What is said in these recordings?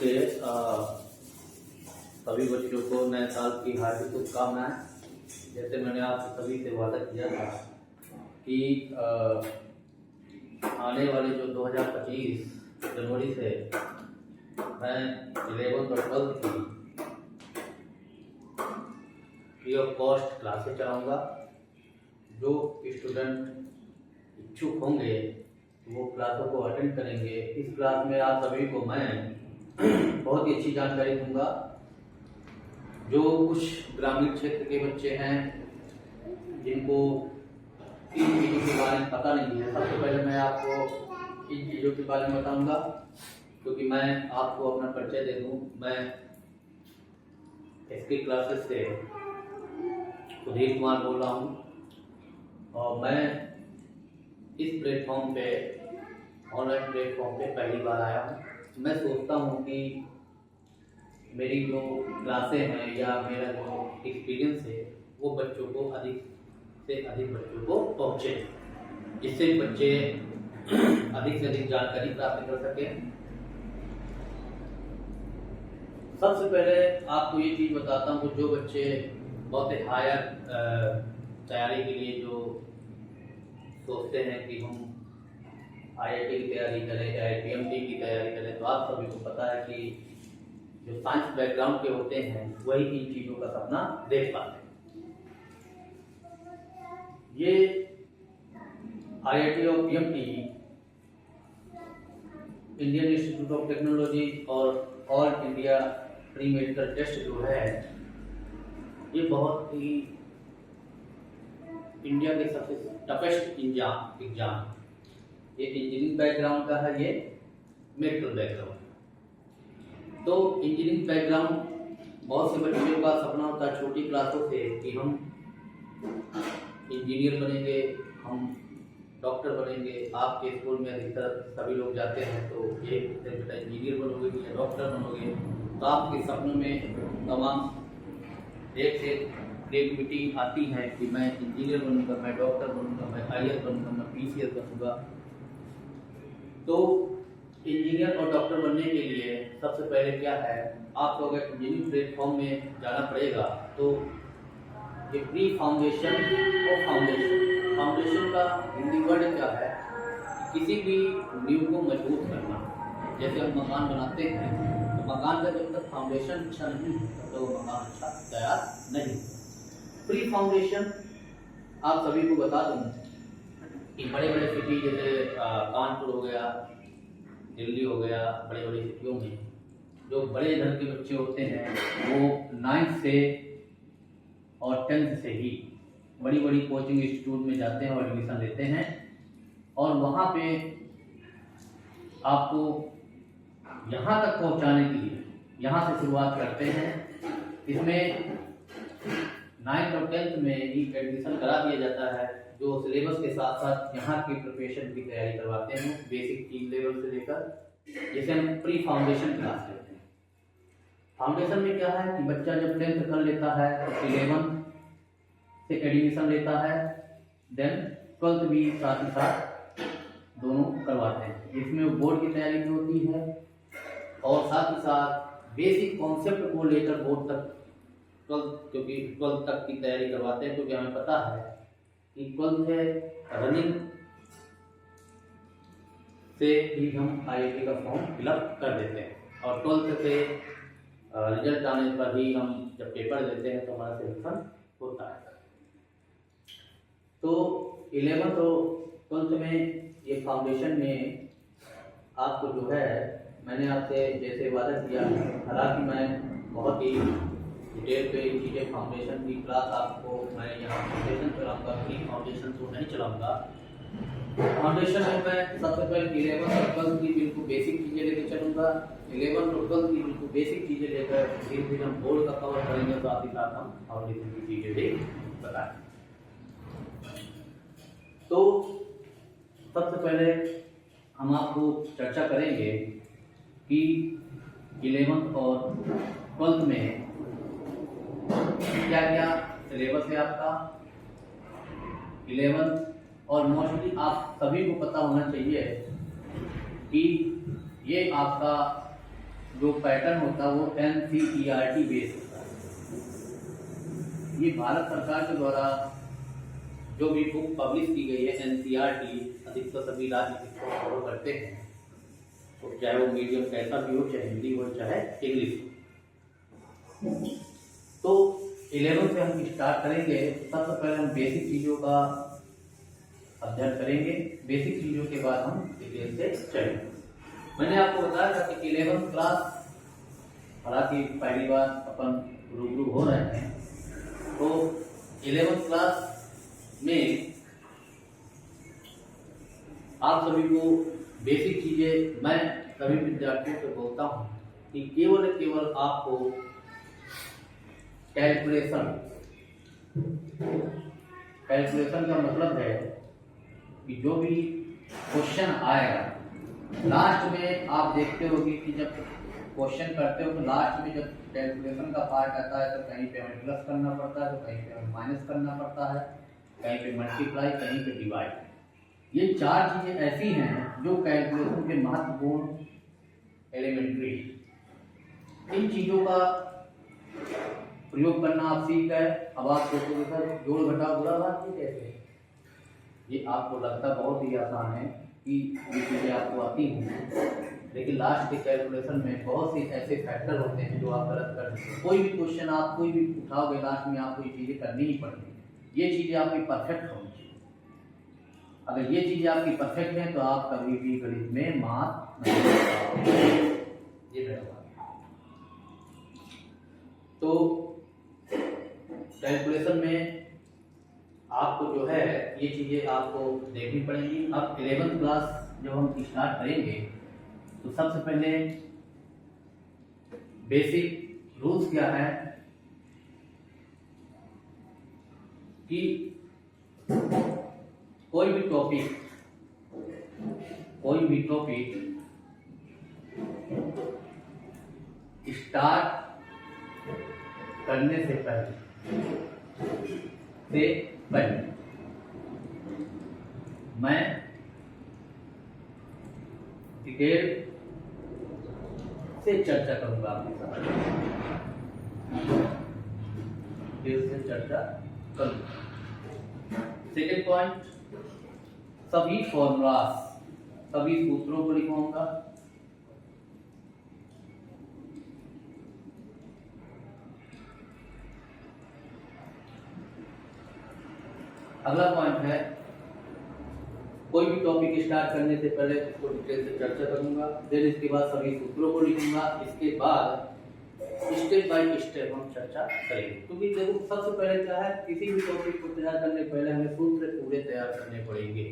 Okay. सभी बच्चों को नए साल की हार्दिक शुभकामनाएं। जैसे मैंने आप सभी से वादा किया था कि आने वाले जो 2025 जनवरी से मैं 11th और 12th की फ्री ऑफ कॉस्ट क्लासेस चलाऊँगा। जो स्टूडेंट इच्छुक होंगे वो क्लासों को अटेंड करेंगे। इस क्लास में आप सभी को मैं बहुत ही अच्छी जानकारी दूंगा। जो कुछ ग्रामीण क्षेत्र के बच्चे हैं जिनको इन चीज़ों के बारे में पता नहीं है, सबसे पहले मैं आपको इन चीज़ों के बारे में बताऊंगा, क्योंकि मैं आपको अपना परिचय दे दूं। मैं इसकी क्लासेस से सुधीर कुमार बोल रहा हूँ और मैं इस प्लेटफॉर्म पे, ऑनलाइन प्लेटफॉर्म पे पहली बार आया हूँ। मैं सोचता हूँ कि मेरी जो क्लासें हैं या मेरा जो एक्सपीरियंस है वो बच्चों को अधिक से अधिक बच्चों को पहुँचे, जिससे बच्चे अधिक से अधिक जानकारी प्राप्त कर सकें। सबसे पहले आपको ये चीज़ बताता हूँ, जो बच्चे बहुत ही हायर तैयारी के लिए जो सोचते हैं कि हम IIT की तैयारी करें, IITMT की तैयारी करें, तो आप सभी को पता है कि जो साइंस बैकग्राउंड के होते हैं वही इन चीज़ों का सपना देख पाते हैं। ये IIT और PMT, Indian Institute of Technology और All India Pre Medical Test जो है, ये बहुत ही इंडिया के सबसे टफेस्ट एग्जाम। ये इंजीनियरिंग बैकग्राउंड का है, ये मेडिकल बैकग्राउंड। तो इंजीनियरिंग बैकग्राउंड बहुत से बच्चों का सपना होता है छोटी क्लासों से कि हम इंजीनियर बनेंगे, हम डॉक्टर बनेंगे। आपके स्कूल में अधिकतर सभी लोग जाते हैं तो ये बेटा इंजीनियर बनोगे या डॉक्टर बनोगे, तो आपके सपनों में तमाम एक से क्रिएटिविटी आती है कि मैं इंजीनियर बनूंगा, मैं डॉक्टर बनूंगा, मैं IAS बनूंगा, मैं PCS बनूंगा। तो इंजीनियर और डॉक्टर बनने के लिए सबसे पहले क्या है, आपको अगर इंजीनियरिंग प्लेटफॉर्म में जाना पड़ेगा तो ये प्री फाउंडेशन और फाउंडेशन का हिंदी वर्ड क्या है, किसी भी नींव को मजबूत करना। जैसे हम मकान बनाते हैं तो मकान का जब तक फाउंडेशन अच्छा नहीं होता तो मकान अच्छा तैयार नहीं होता। प्री फाउंडेशन आप सभी को बता दूं कि बड़े बड़े सिटी जैसे कानपुर हो गया, दिल्ली हो गया, बड़े बड़े सिटियों में जो बड़े घर के बच्चे होते हैं वो 9th से और 10th से ही बड़ी बड़ी कोचिंग इंस्टीट्यूट में जाते हैं और एडमिशन लेते हैं, और वहाँ पे आपको यहाँ तक पहुँचाने के लिए यहाँ से शुरुआत करते हैं। इसमें 9th और 10th में ही एडमिशन करा दिया जाता है, जो सिलेबस के साथ साथ यहाँ की प्रिपरेशन की तैयारी करवाते हैं, बेसिक 3 लेवल से लेकर, जिसे हम प्री फाउंडेशन क्लास कहते हैं। फाउंडेशन में क्या है कि बच्चा जब 10th कर लेता है तो 11th से एडमिशन लेता है, देन 12th भी साथ ही साथ दोनों करवाते हैं। इसमें बोर्ड की तैयारी भी होती है और साथ ही साथ बेसिक कॉन्सेप्ट को लेकर बोर्ड तक 12th तक की तैयारी करवाते हैं, क्योंकि हमें पता है कि 12th है रनिंग से ही हम IIT का फॉर्म फिलअप कर देते हैं, और 12th से रिजल्ट आने पर ही हम जब पेपर देते हैं तो हमारा सिलेक्शन होता है। तो 11th और 12th में ये फाउंडेशन में आपको जो है, मैंने आपसे जैसे वादा किया, हालांकि मैं बहुत ही डिटेल पे चीज़ें फाउंडेशन की क्लास आपको मैं यहाँ फाउंडेशन चलाऊँगा, प्री फाउंडेशन तो नहीं चलाऊँगा। फाउंडेशन में मैं सबसे पहले 11th और 12th की बिल्कुल बेसिक चीज़ें लेकर चलूँगा। 11th और 12th की बिल्कुल बेसिक चीज़ें लेकर धीरे धीरे हम बोर्ड का कवर करेंगे, साथ ही साथ हम फाउंडेशन की चीज़ें भी बताएंगे। तो सबसे पहले हम आपको चर्चा करेंगे कि 11th और 12th में क्या क्या सिलेबस है आपका। 11th और मोस्टली आप सभी को पता होना चाहिए कि ये आपका जो पैटर्न होता है वो NCERT बेस्ड होता है। ये भारत सरकार के द्वारा जो भी बुक पब्लिश की गई है NCERT, अधिकतर सभी राज्य इसको फॉलो करते हैं, तो चाहे वो मीडियम कैसा भी हो, चाहे हिंदी हो चाहे इंग्लिश हो। तो 11 से हम स्टार्ट करेंगे। सबसे पहले हम बेसिक चीज़ों का अध्ययन करेंगे, बेसिक चीज़ों के बाद हम डिटेल से चलेंगे। मैंने आपको बताया था कि 11th क्लास, हालांकि पहली बार अपन रूबरू हो रहे हैं, तो 11th क्लास में आप सभी को बेसिक चीज़ें मैं सभी विद्यार्थियों से बोलता हूँ कि केवल आपको कैलकुलेशन का मतलब है कि जो भी क्वेश्चन आएगा लास्ट में, आप देखते होगे कि जब क्वेश्चन करते हो तो लास्ट में जब कैलकुलेशन का पार्ट आता है तो कहीं पे हमें प्लस करना पड़ता है, तो कहीं पे हमें माइनस करना पड़ता है, कहीं पे मल्टीप्लाई, कहीं पे डिवाइड। ये 4 चीज़ें ऐसी हैं जो कैलकुलेशन के महत्वपूर्ण एलिमेंट्री। इन चीज़ों का प्रयोग करना आप सीख गए। अब आप सोचोगे सर जोड़ घटाव गुणा भाग कैसे? ये आपको लगता बहुत ही आसान है कि ये चीज़ें आपको आती हैं, लेकिन लास्ट के कैलकुलेशन में बहुत से ऐसे फैक्टर होते हैं जो आप गलत कर देते हैं। कोई भी क्वेश्चन आप कोई भी उठाओगे, लास्ट में आपको ये चीज़ें करनी ही पड़ती हैं। ये चीज़ें आपकी परफेक्ट होनी चाहिए। अगर ये चीज़ें आपकी परफेक्ट हैं तो आप कभी भी गणित में मात नहीं खाओगे। ये मेरा बात। तो कैलकुलेशन में आपको जो है ये चीज़ें आपको देखनी पड़ेंगी। अब 11th क्लास जब हम स्टार्ट करेंगे तो सबसे पहले बेसिक रूल्स क्या है कि कोई भी टॉपिक स्टार्ट करने से पहले मैं डिटेल से चर्चा करूंगा आपके साथ, डिटेल से चर्चा करूंगा। सेकेंड पॉइंट, सभी फॉर्मूलास, सभी सूत्रों को लिखूंगा। अगला पॉइंट है, कोई भी टॉपिक स्टार्ट करने से पहले उसको डिटेल से चर्चा करूंगा, फिर इसके बाद सभी सूत्रों को लिखूंगा, इसके बाद स्टेप बाय स्टेप हम चर्चा करेंगे। क्योंकि देखो सबसे पहले क्या है, किसी भी टॉपिक को तैयार करने पहले हमें सूत्र पूरे तैयार करने पड़ेंगे।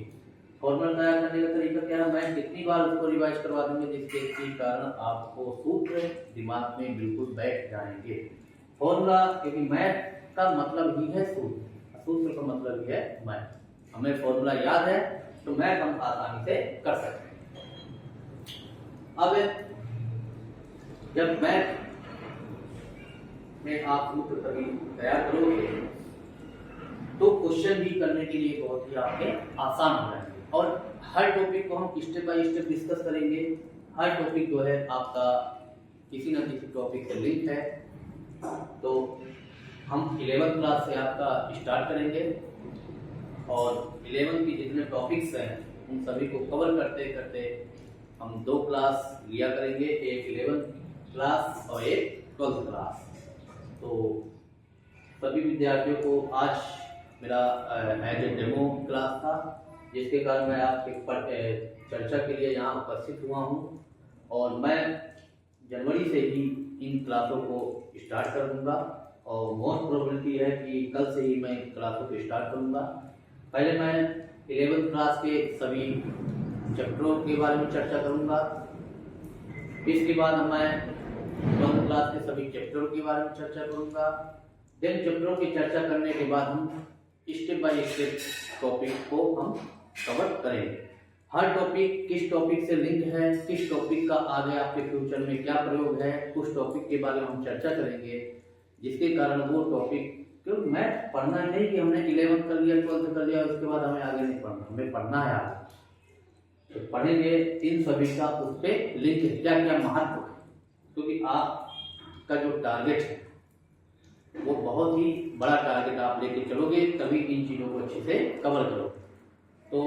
फॉर्मूला तैयार करने का तरीका क्या है, मैं कितनी बार उसको रिवाइज करवा दूंगा जिसके कारण आपको सूत्र दिमाग में बिल्कुल बैठ जाएंगे। फॉर्मूला, क्योंकि मैथ का मतलब ही है सूत्र, सूत्र का मतलब ही है मैथ। हमें फॉर्मूला याद है तो मैथ हम आसानी से कर सकते हैं। अब जब मैथ में आप सूत्र सभी तैयार करोगे तो क्वेश्चन भी करने के लिए बहुत ही आपके आसान हो जाएंगे। और हर टॉपिक को हम स्टेप बाय स्टेप डिस्कस करेंगे। हर टॉपिक जो है आपका किसी न किसी टॉपिक से लिंक है। तो हम 11th क्लास से आपका स्टार्ट करेंगे और 11th की जितने टॉपिक्स हैं उन सभी को कवर करते करते हम 2 क्लास लिया करेंगे, एक 11th क्लास और एक 12th क्लास। तो सभी विद्यार्थियों को आज मेरा एज ए डेमो क्लास था, जिसके कारण मैं आपके चर्चा के लिए यहाँ उपस्थित हुआ हूँ। और मैं जनवरी से ही इन क्लासों को स्टार्ट कर दूँगा और मोस्ट प्रोबेबिलिटी है कि कल से ही मैं इन क्लासों को स्टार्ट करूँगा। पहले मैं 11th क्लास के सभी चैप्टरों के बारे में चर्चा करूँगा, इसके बाद मैं 12th क्लास के सभी चैप्टरों के बारे में चर्चा करूँगा। देन चैप्टरों की चर्चा करने के बाद हम स्टेप बाय स्टेप टॉपिक को हम कवर करेंगे। हर टॉपिक किस टॉपिक से लिंक है, किस टॉपिक का आगे आपके फ्यूचर में क्या प्रयोग है, उस टॉपिक के बारे में हम चर्चा करेंगे, जिसके कारण वो टॉपिक, क्योंकि मैथ पढ़ना ही नहीं कि हमने 11th कर लिया 12th कर लिया उसके बाद हमें आगे नहीं पढ़ना, हमें पढ़ना है आगे। तो पढ़ेंगे इन सभी का उस पर लिंक क्या क्या महत्व है, क्योंकि आपका जो टारगेट है वो बहुत ही बड़ा टारगेट आप लेके चलोगे, तभी इन चीज़ों को अच्छे से कवर करोगे। तो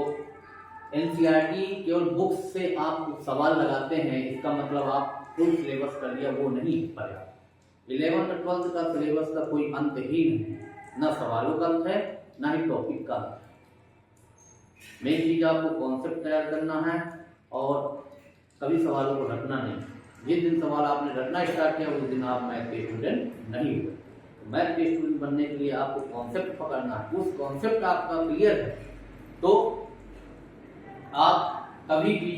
एनसीईआरटी केवल बुक्स से आप सवाल लगाते हैं, इसका मतलब आप फुल सिलेबस कर लिया, वो नहीं पर्याप्त। 11th और 12th का सिलेबस का कोई अंत ही नहीं, ना सवालों का अंत है ना ही टॉपिक का अंत है। मेन चीज़ आपको कॉन्सेप्ट तैयार करना है और कभी सवालों को रटना नहीं। जिस दिन सवाल आपने रटना स्टार्ट किया उस दिन आप मैथ के स्टूडेंट नहीं हुए। मैथ के स्टूडेंट बनने के लिए आपको कॉन्सेप्ट पकड़ना है, उस कॉन्सेप्ट आपका क्लियर है तो आप कभी भी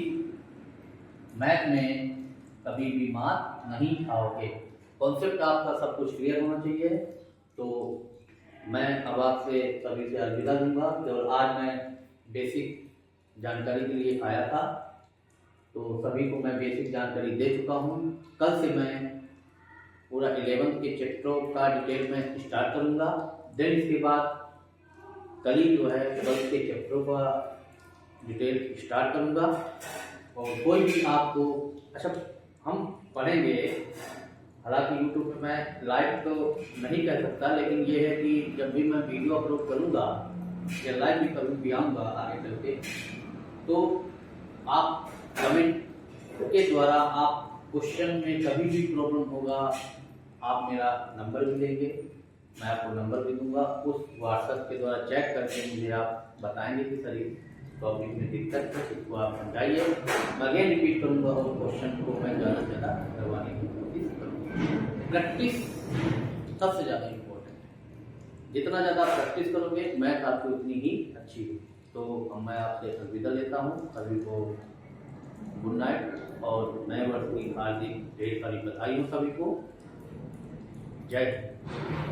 मैथ में कभी भी मार नहीं खाओगे। कॉन्सेप्ट आपका सब कुछ क्लियर होना चाहिए। तो मैं अब आपसे सभी से अलविदा दूंगा। केवल आज मैं बेसिक जानकारी के लिए आया था, तो सभी को मैं बेसिक जानकारी दे चुका हूँ। कल से मैं पूरा 11th के चैप्टरों का डिटेल में स्टार्ट करूँगा। देन इसके बाद कल ही जो है 12th के चैप्टरों का डिटेल स्टार्ट करूँगा। और कोई भी आपको अच्छा हम पढ़ेंगे, हालांकि यूट्यूब पे मैं लाइव तो नहीं कर सकता, लेकिन ये है कि जब भी मैं वीडियो अपलोड करूँगा या लाइव भी करूँ भी आऊँगा आगे चल के, तो आप कमेंट के द्वारा आप क्वेश्चन में कभी भी प्रॉब्लम होगा आप मेरा नंबर भी देंगे, मैं आपको नंबर भी दूंगा। उस व्हाट्सएप के द्वारा चेक करके मुझे आप बताएंगे कि सर टॉपिक में दिक्कत है, इसको आप समझाइए। मैं अगेन रिपीट करूँगा और क्वेश्चन को मैं ज़्यादा से ज़्यादा करवाने की कोशिश करूँगा। प्रैक्टिस सबसे ज़्यादा इम्पोर्टेंट है। जितना ज़्यादा प्रैक्टिस करोगे मैथ आपकी उतनी ही अच्छी होगी। तो अब मैं आपसे अलविदा लेता हूँ। सभी को गुड नाइट और नए वर्ष की हार्दिक ढेर सारी बधाई हो सभी को। जय हिंद।